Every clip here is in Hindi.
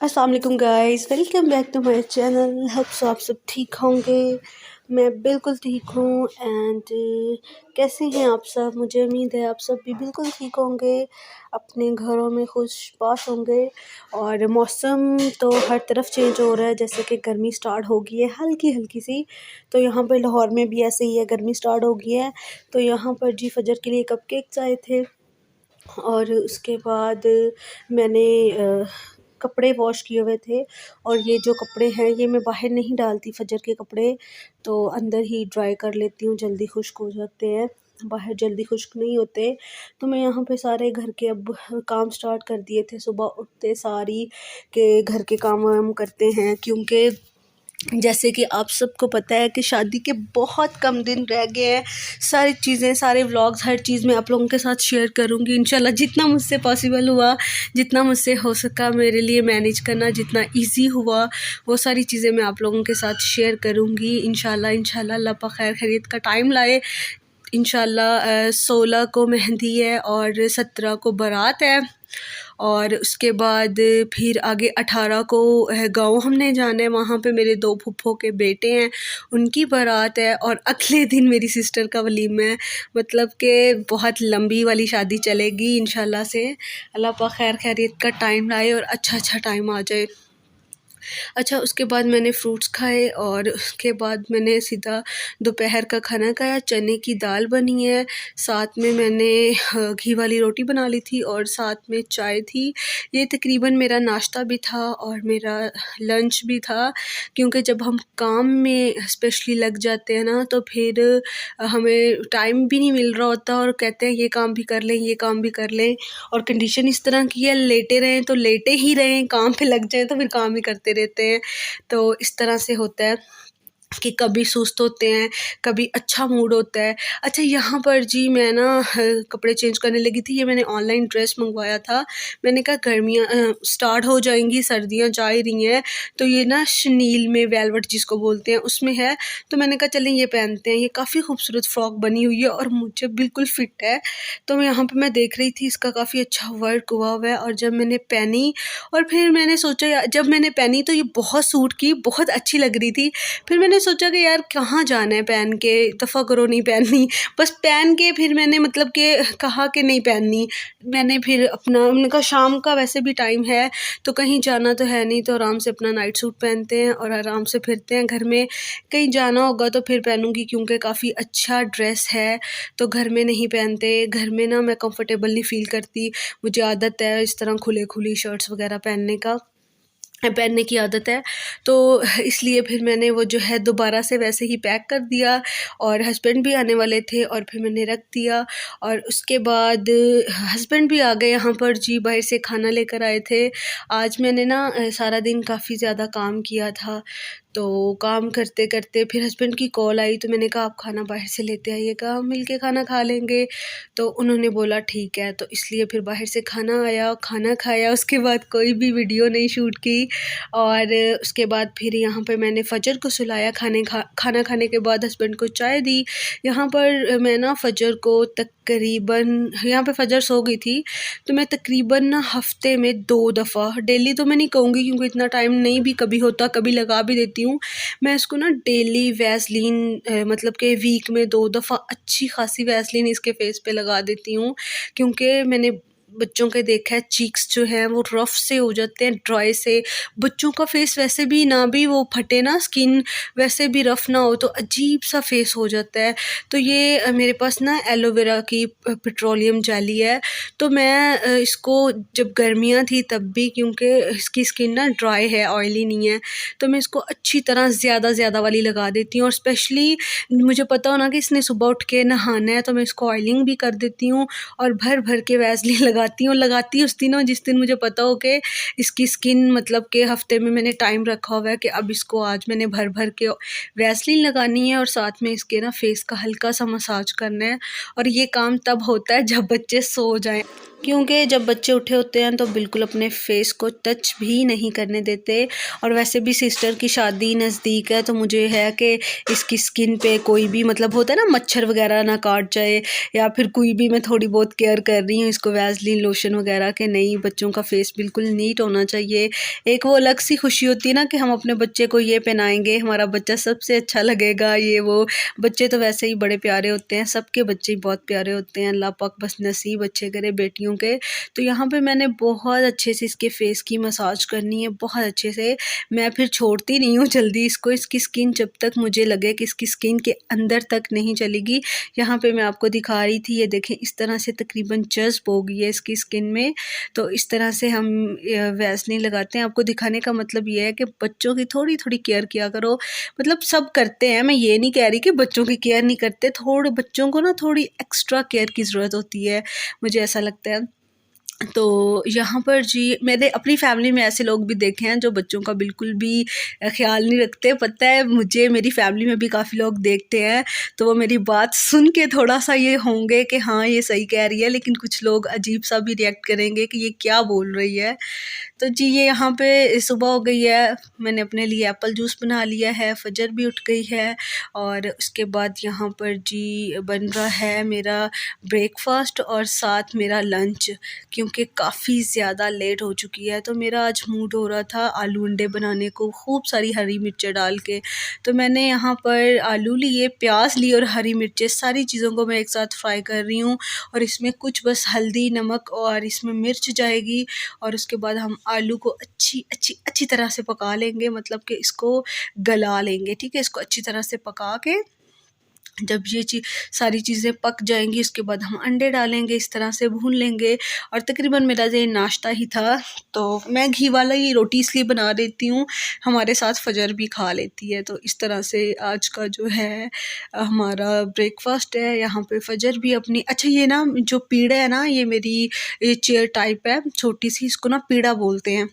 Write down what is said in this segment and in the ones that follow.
अस्सलाम वालेकुम guys, welcome back to my channel. आप सब ठीक होंगे। मैं बिल्कुल ठीक हूँ। एंड कैसे हैं आप सब? मुझे उम्मीद है आप सब भी बिल्कुल ठीक होंगे, अपने घरों में खुशबाश होंगे। और मौसम तो हर तरफ चेंज हो रहा है, जैसे कि गर्मी स्टार्ट हो गई है हल्की हल्की सी। तो यहाँ पर लाहौर में भी ऐसे ही है, गर्मी स्टार्ट हो गई है। तो यहाँ पर जी फजर के लिए कपकेक्स आए थे और उसके बाद मैंने कपड़े वॉश किए हुए थे। और ये जो कपड़े हैं ये मैं बाहर नहीं डालती, फजर के कपड़े तो अंदर ही ड्राई कर लेती हूँ, जल्दी खुश्क हो जाते हैं, बाहर जल्दी खुश्क नहीं होते। तो मैं यहाँ पे सारे घर के अब काम स्टार्ट कर दिए थे, सुबह उठते सारी के घर के काम वाम करते हैं, क्योंकि जैसे कि आप सबको पता है कि शादी के बहुत कम दिन रह गए हैं। सारी चीज़ें, सारे व्लॉग्स, हर चीज़ मैं आप लोगों के साथ शेयर करूँगी इंशाल्लाह, जितना मुझसे पॉसिबल हुआ, जितना मुझसे हो सका मेरे लिए मैनेज करना, जितना इजी हुआ वो सारी चीज़ें मैं आप लोगों के साथ शेयर करूँगी इंशाल्लाह। अल्लाह पाक खैर खैरियत का टाइम लाए इंशाल्लाह। 16 को मेहंदी है और 17 को बारात है, और उसके बाद फिर आगे 18 को गाँव हमने जाना है, वहाँ पे मेरे 2 फूफो के बेटे हैं, उनकी बारात है। और अगले दिन मेरी सिस्टर का वलीमा है। मतलब कि बहुत लंबी वाली शादी चलेगी इंशाल्लाह से। अल्लाह पाक खैर खैरियत का टाइम लाए और अच्छा टाइम आ जाए। अच्छा, उसके बाद मैंने फ्रूट्स खाए और उसके बाद मैंने सीधा दोपहर का खाना खाया। चने की दाल बनी है, साथ में मैंने घी वाली रोटी बना ली थी और साथ में चाय थी। ये तकरीबन मेरा नाश्ता भी था और मेरा लंच भी था, क्योंकि जब हम काम में स्पेशली लग जाते हैं ना तो फिर हमें टाइम भी नहीं मिल रहा होता, और कहते हैं ये काम भी कर लें, ये काम भी कर लें। और कंडीशन इस तरह की है, लेटे रहें तो लेटे ही रहें, काम पे लग जाएं तो फिर काम ही करते रहते हैं। तो इस तरह से होता है कि कभी सुस्त होते हैं, कभी अच्छा मूड होता है। अच्छा, यहाँ पर जी मैं ना कपड़े चेंज करने लगी थी। ये मैंने ऑनलाइन ड्रेस मंगवाया था। मैंने कहा गर्मियाँ स्टार्ट हो जाएंगी, सर्दियाँ जा ही रही हैं, तो ये ना शनील में वेलवेट जिसको बोलते हैं उसमें है। तो मैंने कहा चलें ये पहनते हैं। ये काफ़ी खूबसूरत फ्रॉक बनी हुई है और मुझे बिल्कुल फिट है। तो मैं यहाँ पर मैं देख रही थी, इसका काफ़ी अच्छा वर्क हुआ हुआ है। और जब मैंने पहनी और फिर मैंने सोचा, जब मैंने पहनी तो ये बहुत सूट की, बहुत अच्छी लग रही थी। फिर मैंने सोचा कि यार कहाँ जाना है पहन के, दफ़ा करो नहीं पहननी। बस पहन के फिर मैंने मतलब कि कहा कि नहीं पहननी। मैंने कहा शाम का वैसे भी टाइम है तो कहीं जाना तो है नहीं, तो आराम से अपना नाइट सूट पहनते हैं और आराम से फिरते हैं घर में। कहीं जाना होगा तो फिर पहनूंगी, क्योंकि काफ़ी अच्छा ड्रेस है तो घर में नहीं पहनते। घर में ना मैं कंफर्टेबल नहीं फ़ील करती, मुझे आदत है इस तरह खुली शर्ट्स वगैरह पहनने की आदत है। तो इसलिए फिर मैंने वो जो है दोबारा से वैसे ही पैक कर दिया, और हस्बैंड भी आने वाले थे और फिर मैंने रख दिया। और उसके बाद हस्बैंड भी आ गए यहाँ पर जी, बाहर से खाना लेकर आए थे। आज मैंने ना सारा दिन काफ़ी ज़्यादा काम किया था, तो काम करते करते फिर हस्बैंड की कॉल आई, तो मैंने कहा आप खाना बाहर से लेते आइएगा, हम मिल के खाना खा लेंगे। तो उन्होंने बोला ठीक है, तो इसलिए फिर बाहर से खाना आया, खाना खाया। उसके बाद कोई भी वीडियो नहीं शूट की। और उसके बाद फिर यहाँ पर मैंने फ़जर को सुलाया, खाना खाने के बाद हस्बैंड को चाय दी। यहाँ पर मैं ना फ़जर को तकरीबन, यहाँ पे फ़जर सो गई थी, तो मैं तकरीबन ना हफ़्ते में 2 दफ़ा, डेली तो मैं नहीं कहूँगी क्योंकि इतना टाइम नहीं भी कभी होता, कभी लगा भी देती हूँ। मैं इसको ना डेली वैसलीन मतलब कि वीक में 2 दफ़ा अच्छी खासी वैसलीन इसके फेस पे लगा देती हूँ, क्योंकि मैंने बच्चों के देखा है चीक्स जो हैं वो रफ़ से हो जाते हैं, ड्राई से। बच्चों का फेस वैसे भी ना भी वो फटे ना, स्किन वैसे भी रफ़ ना हो तो अजीब सा फेस हो जाता है। तो ये मेरे पास ना एलोवेरा की पेट्रोलियम जेली है, तो मैं इसको जब गर्मियाँ थी तब भी, क्योंकि इसकी स्किन ना ड्राई है, ऑयली नहीं है, तो मैं इसको अच्छी तरह ज़्यादा वाली लगा देती हूँ। और स्पेशली मुझे पता हो ना कि इसने सुबह उठ के नहाना है, तो मैं इसको ऑयलिंग भी कर देती हूँ और भर के वैसलीन लगाती उस दिन हो जिस दिन मुझे पता हो कि इसकी स्किन, मतलब कि हफ़्ते में मैंने टाइम रखा हुआ है कि अब इसको आज मैंने भर के वैसलीन लगानी है और साथ में इसके ना फेस का हल्का सा मसाज करना है। और ये काम तब होता है जब बच्चे सो जाएं। क्योंकि जब बच्चे उठे होते हैं तो बिल्कुल अपने फेस को टच भी नहीं करने देते। और वैसे भी सिस्टर की शादी नज़दीक है तो मुझे है कि इसकी स्किन पे कोई भी मतलब होता है ना, मच्छर वगैरह ना काट जाए, या फिर कोई भी, मैं थोड़ी बहुत केयर कर रही हूँ इसको, वैसलीन लोशन वगैरह के। नहीं, बच्चों का फेस बिल्कुल नीट होना चाहिए। एक वो अलग सी खुशी होती है ना कि हम अपने बच्चे को ये पहनाएंगे, हमारा बच्चा सबसे अच्छा लगेगा, ये वो। बच्चे तो वैसे ही बड़े प्यारे होते हैं, सबके बच्चे ही बहुत प्यारे होते हैं। अल्लाह पाक बस नसीब अच्छे करे बेटियों के। तो यहाँ पे मैंने बहुत अच्छे से इसके फेस की मसाज करनी है, बहुत अच्छे से। मैं फिर छोड़ती नहीं हूँ जल्दी इसको, इसकी स्किन जब तक मुझे लगे कि इसकी स्किन के अंदर तक नहीं चलेगी। यहाँ पे मैं आपको दिखा रही थी, ये देखें इस तरह से तकरीबन जज़्ब हो गई है इसकी स्किन में। तो इस तरह से हम वैसलीन लगाते हैं। आपको दिखाने का मतलब ये है कि बच्चों की थोड़ी थोड़ी केयर किया करो। मतलब सब करते हैं, मैं ये नहीं कह रही कि बच्चों की केयर नहीं करते, थोड़े बच्चों को ना थोड़ी एक्स्ट्रा केयर की ज़रूरत होती है, मुझे ऐसा लगता है। तो यहाँ पर जी मैंने अपनी फैमिली में ऐसे लोग भी देखे हैं जो बच्चों का बिल्कुल भी ख्याल नहीं रखते। पता है मुझे, मेरी फैमिली में भी काफ़ी लोग देखते हैं, तो वो मेरी बात सुन के थोड़ा सा ये होंगे कि हाँ ये सही कह रही है, लेकिन कुछ लोग अजीब सा भी रिएक्ट करेंगे कि ये क्या बोल रही है। तो जी ये यहाँ पे सुबह हो गई है, मैंने अपने लिए एप्पल जूस बना लिया है, फजर भी उठ गई है। और उसके बाद यहाँ पर जी बन रहा है मेरा ब्रेकफास्ट और साथ मेरा लंच, क्योंकि काफ़ी ज़्यादा लेट हो चुकी है। तो मेरा आज मूड हो रहा था आलू अंडे बनाने को, खूब सारी हरी मिर्चें डाल के। तो मैंने यहाँ पर आलू लिए, प्याज लिए और हरी मिर्चें, सारी चीज़ों को मैं एक साथ फ्राई कर रही हूँ। और इसमें कुछ बस हल्दी, नमक और इसमें मिर्च जाएगी। और उसके बाद हम आलू को अच्छी अच्छी अच्छी तरह से पका लेंगे, मतलब कि इसको गला लेंगे, ठीक है। इसको अच्छी तरह से पका के जब ये सारी चीज़ें पक जाएंगी, उसके बाद हम अंडे डालेंगे, इस तरह से भून लेंगे। और तकरीबन मेरा ये नाश्ता ही था। तो मैं घी वाला ही रोटी इसलिए बना देती हूँ, हमारे साथ फजर भी खा लेती है। तो इस तरह से आज का जो है हमारा ब्रेकफास्ट है। यहाँ पे फजर भी अपनी, अच्छा ये ना जो पीड़ा है ना, ये मेरी ये चेयर टाइप है छोटी सी, इसको ना पीड़ा बोलते हैं।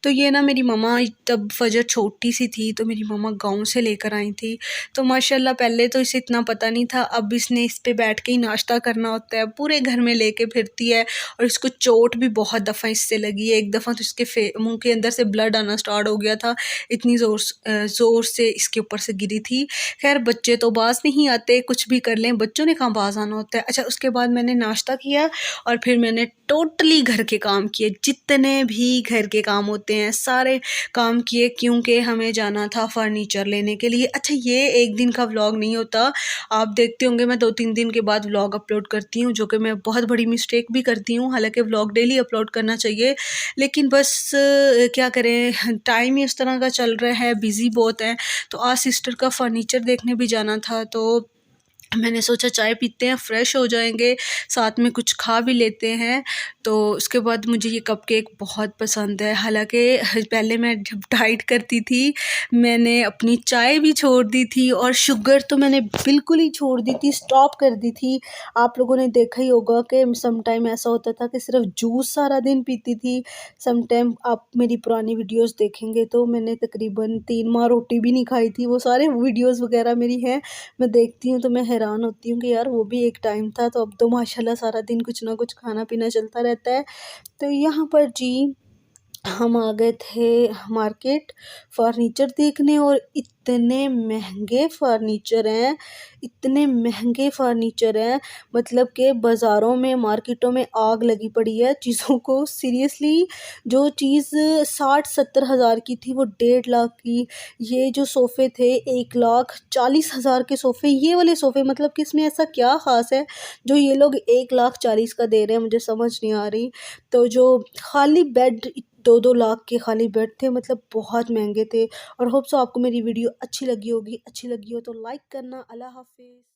तो ये ना मेरी मम्मा, तब फजर छोटी सी थी तो मेरी मम्मा गाँव से लेकर आई थी। तो माशाल्लाह पहले तो इसे इतना पता नहीं था, अब इसने इस पे बैठ के ही नाश्ता करना होता है, पूरे घर में लेके फिरती है। और इसको चोट भी बहुत दफ़ा इससे लगी है। एक दफ़ा तो इसके मुंह के अंदर से ब्लड आना स्टार्ट हो गया था, इतनी ज़ोर से इसके ऊपर से गिरी थी। खैर बच्चे तो बाज नहीं आते, कुछ भी कर लें, बच्चों ने कहाँ बाज आना होता है। अच्छा उसके बाद मैंने नाश्ता किया और फिर मैंने टोटली घर के काम किए, जितने भी घर के काम होते हैं सारे काम किए, क्योंकि हमें जाना था फर्नीचर लेने के लिए। अच्छा ये एक दिन का व्लॉग नहीं होता, आप देखते होंगे मैं 2-3 दिन के बाद व्लॉग अपलोड करती हूँ, जो कि मैं बहुत बड़ी मिस्टेक भी करती हूँ। हालांकि व्लॉग डेली अपलोड करना चाहिए, लेकिन बस क्या करें, टाइम ही इस तरह का चल रहा है, बिज़ी बहुत है। तो आज सिस्टर का फर्नीचर देखने भी जाना था, तो मैंने सोचा चाय पीते हैं, फ्रेश हो जाएंगे, साथ में कुछ खा भी लेते हैं। तो उसके बाद मुझे ये कपकेक बहुत पसंद है। हालांकि पहले मैं जब डाइट करती थी मैंने अपनी चाय भी छोड़ दी थी और शुगर तो मैंने बिल्कुल ही छोड़ दी थी, स्टॉप कर दी थी। आप लोगों ने देखा ही होगा कि सम टाइम ऐसा होता था कि सिर्फ जूस सारा दिन पीती थी। सम टाइम आप मेरी पुरानी वीडियोस देखेंगे तो मैंने तकरीबन 3 माह रोटी भी नहीं खाई थी, वो सारे वीडियोस वगैरह मेरी हैं, मैं देखती हूँ तो मैं हैरान होती हूँ कि यार वो भी एक टाइम था। तो अब तो माशाल्लाह सारा दिन कुछ ना कुछ खाना पीना चलता रहता है। तो यहाँ पर जी हम आ गए थे मार्केट फर्नीचर देखने, और इतने महंगे फर्नीचर हैं, इतने महंगे फर्नीचर हैं, मतलब कि बाज़ारों में, मार्केटों में आग लगी पड़ी है चीज़ों को। सीरियसली जो चीज़ 60-70 हज़ार की थी वो 1.5 लाख की। ये जो सोफ़े थे 1,40,000 के सोफ़े, ये वाले सोफ़े, मतलब कि इसमें ऐसा क्या ख़ास है जो ये लोग 1,40,000 का दे रहे हैं, मुझे समझ नहीं आ रही। तो जो खाली बेड, 2-2 लाख के खाली बेड थे, मतलब बहुत महंगे थे। और होप सो आपको मेरी वीडियो अच्छी लगी होगी, अच्छी लगी हो तो लाइक करना। अल्लाह हाफ़िज़।